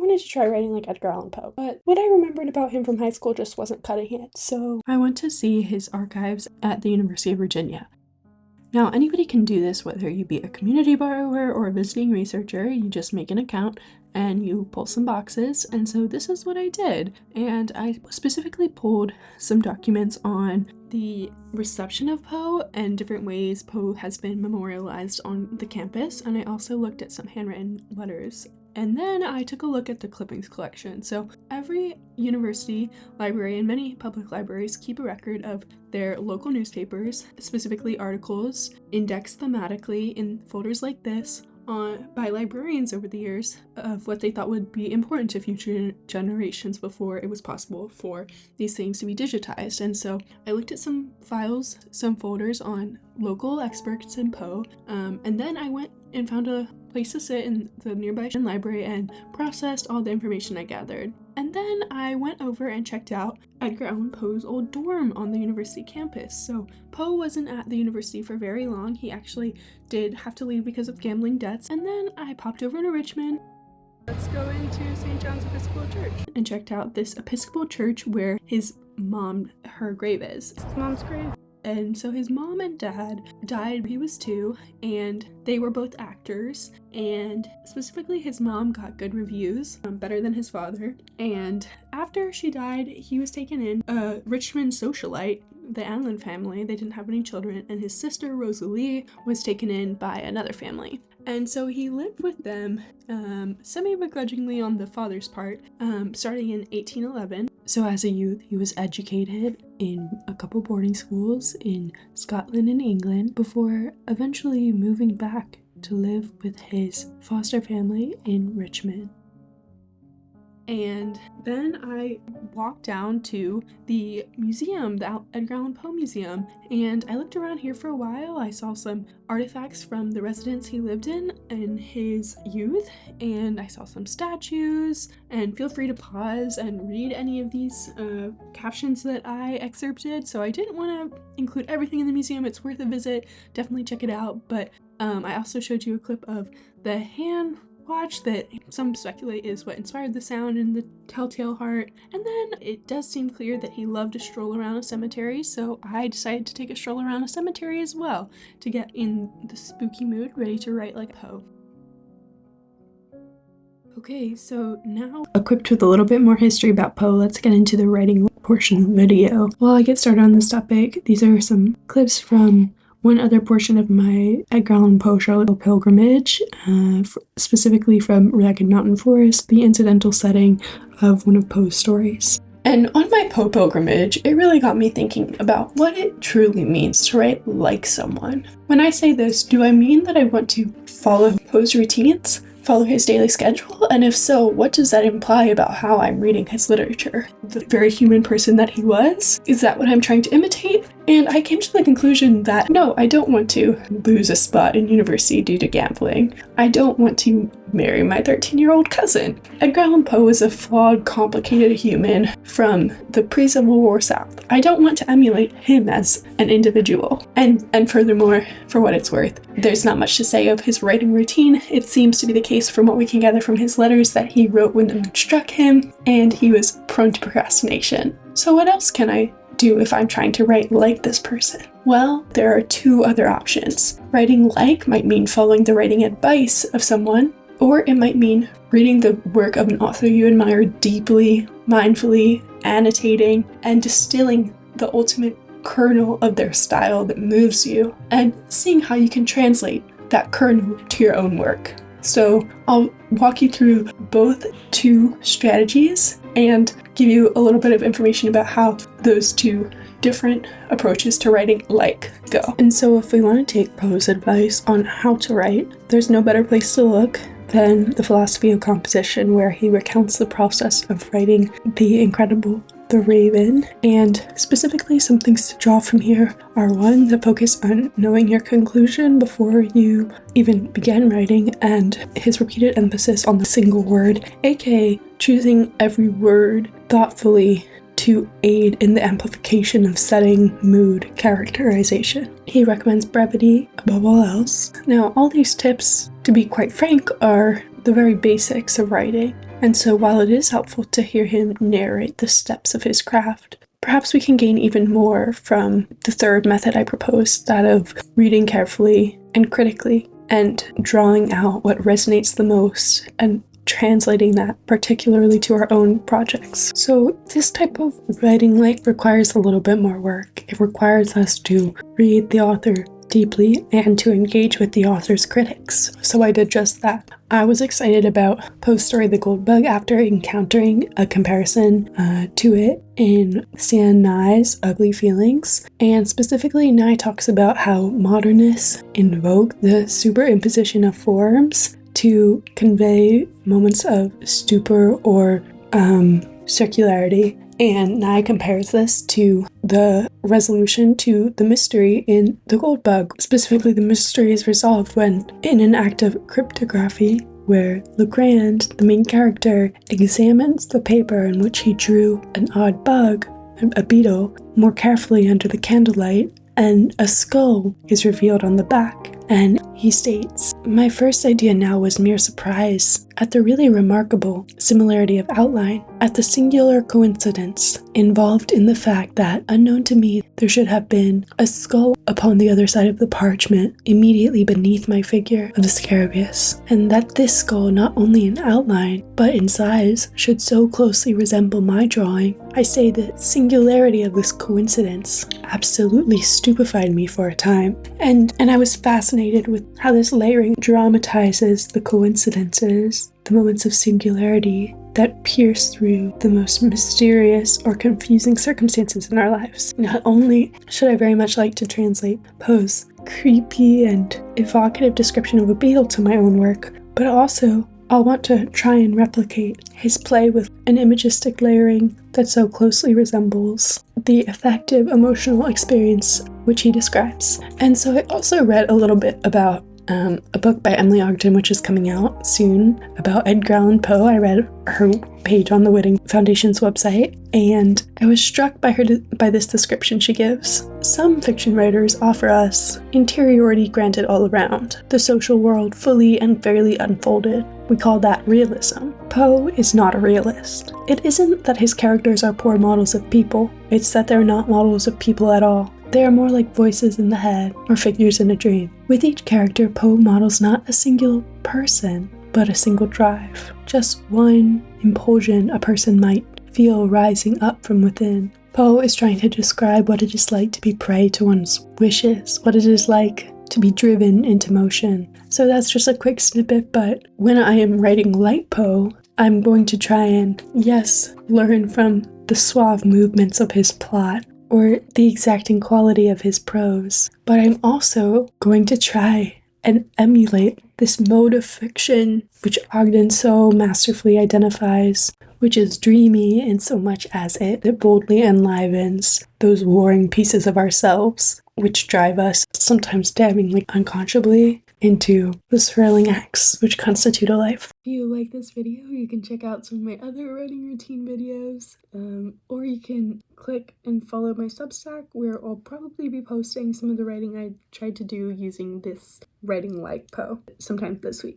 wanted to try writing like Edgar Allan Poe, but what I remembered about him from high school just wasn't cutting it, so I went to see his archives at the University of Virginia. Now, anybody can do this, whether you be a community borrower or a visiting researcher. You just make an account and you pull some boxes, and so this is what I did. And I specifically pulled some documents on the reception of Poe and different ways Poe has been memorialized on the campus, and I also looked at some handwritten letters. And then I took a look at the clippings collection. So every university library and many public libraries keep a record of their local newspapers, specifically articles, indexed thematically in folders like this by librarians over the years of what they thought would be important to future generations before it was possible for these things to be digitized. And so I looked at some files, some folders on local experts in Poe, and then I went and found a place to sit in the nearby library and processed all the information I gathered. And then I went over and checked out Edgar Allan Poe's old dorm on the university campus. So Poe wasn't at the university for very long. He actually did have to leave because of gambling debts. And then I popped over to Richmond. Let's go into St. John's Episcopal Church and checked out this Episcopal church where his mom, her grave is. His mom's grave. And so his mom and dad died when he was 2, and they were both actors, and specifically his mom got good reviews, better than his father. And after she died, he was taken in. A Richmond socialite, the Allen family, they didn't have any children, and his sister Rosalie was taken in by another family. And so he lived with them semi-begrudgingly on the father's part, starting in 1811. So as a youth, he was educated in a couple boarding schools in Scotland and England before eventually moving back to live with his foster family in Richmond. And then I walked down to the museum, the Edgar Allan Poe Museum, and I looked around here for a while. I saw some artifacts from the residence he lived in his youth, and I saw some statues. And feel free to pause and read any of these captions that I excerpted. So I didn't want to include everything in the museum. It's worth a visit. Definitely check it out. But I also showed you a clip of the hand watch that some speculate is what inspired the sound in the Telltale Heart. And then it does seem clear that he loved to stroll around a cemetery, so I decided to take a stroll around a cemetery as well to get in the spooky mood, ready to write like Poe. Okay, so now equipped with a little bit more history about Poe, let's get into the writing portion of the video. While I get started on this topic, these are some clips from one other portion of my Edgar Allan Poe Charlotte pilgrimage, specifically from Ragged Mountain Forest, the incidental setting of one of Poe's stories. And on my Poe pilgrimage, it really got me thinking about what it truly means to write like someone. When I say this, do I mean that I want to follow Poe's routines? Follow his daily schedule? And if so, what does that imply about how I'm reading his literature? The very human person that he was? Is that what I'm trying to imitate? And I came to the conclusion that no, I don't want to lose a spot in university due to gambling. I don't want to marry my 13-year-old cousin. Edgar Allan Poe is a flawed, complicated human from the pre-Civil War South. I don't want to emulate him as an individual. And furthermore, for what it's worth, there's not much to say of his writing routine. It seems to be the case from what we can gather from his letters that he wrote when the mood struck him, and he was prone to procrastination. So what else can I do if I'm trying to write like this person? Well, there are 2 other options. Writing like might mean following the writing advice of someone, or it might mean reading the work of an author you admire deeply, mindfully, annotating, and distilling the ultimate kernel of their style that moves you, and seeing how you can translate that kernel to your own work. So I'll walk you through both 2 strategies and give you a little bit of information about how those 2 different approaches to writing like go. And so if we want to take Poe's advice on how to write, there's no better place to look than the Philosophy of Composition, where he recounts the process of writing the incredible The Raven. And specifically, some things to draw from here are 1, the focus on knowing your conclusion before you even begin writing, and his repeated emphasis on the single word, aka choosing every word thoughtfully to aid in the amplification of setting, mood, characterization. He recommends brevity above all else. Now, all these tips, to be quite frank, are the very basics of writing. And so while it is helpful to hear him narrate the steps of his craft, perhaps we can gain even more from the third method I proposed, that of reading carefully and critically and drawing out what resonates the most and translating that particularly to our own projects. So this type of writing light requires a little bit more work. It requires us to read the author deeply and to engage with the author's critics. So I did just that. I was excited about Poe's story The Gold Bug after encountering a comparison to it in Sian Nai's Ugly Feelings. And specifically, Nai talks about how modernists invoke the superimposition of forms to convey moments of stupor or circularity. And Nai compares this to the resolution to the mystery in The Gold Bug. Specifically, the mystery is resolved when, in an act of cryptography, where Legrand, the main character, examines the paper in which he drew an odd bug, a beetle, more carefully under the candlelight, and a skull is revealed on the back. And he states, "My first idea now was mere surprise at the really remarkable similarity of outline, at the singular coincidence involved in the fact that, unknown to me, there should have been a skull upon the other side of the parchment, immediately beneath my figure of the scarabæus, and that this skull, not only in outline, but in size, should so closely resemble my drawing. I say the singularity of this coincidence absolutely stupefied me for a time, and I was fascinated with how this layering dramatizes the coincidences, the moments of singularity that pierce through the most mysterious or confusing circumstances in our lives. Not only should I very much like to translate Poe's creepy and evocative description of a beetle to my own work, but also I'll want to try and replicate his play with an imagistic layering that so closely resembles the effective emotional experience which he describes. And so I also read a little bit about a book by Emily Ogden, which is coming out soon, about Edgar Allen Poe. I read her page on the Whitting Foundation's website, and I was struck by this description she gives. Some fiction writers offer us interiority granted all around, the social world fully and fairly unfolded. We call that realism. Poe is not a realist. It isn't that his characters are poor models of people, it's that they're not models of people at all. They are more like voices in the head or figures in a dream. With each character, Poe models not a single person, but a single drive. Just one impulsion a person might feel rising up from within. Poe is trying to describe what it is like to be prey to one's wishes, what it is like to be driven into motion. So that's just a quick snippet, but when I am writing light Poe, I'm going to try and, yes, learn from the suave movements of his plot, or the exacting quality of his prose, but I'm also going to try and emulate this mode of fiction which Ogden so masterfully identifies, which is dreamy in so much as it boldly enlivens those warring pieces of ourselves, which drive us, sometimes damningly unconscionably, into the thrilling acts which constitute a life. If you like this video, you can check out some of my other writing routine videos, or you can click and follow my Substack, where I'll probably be posting some of the writing I tried to do using this writing like Poe sometime this week.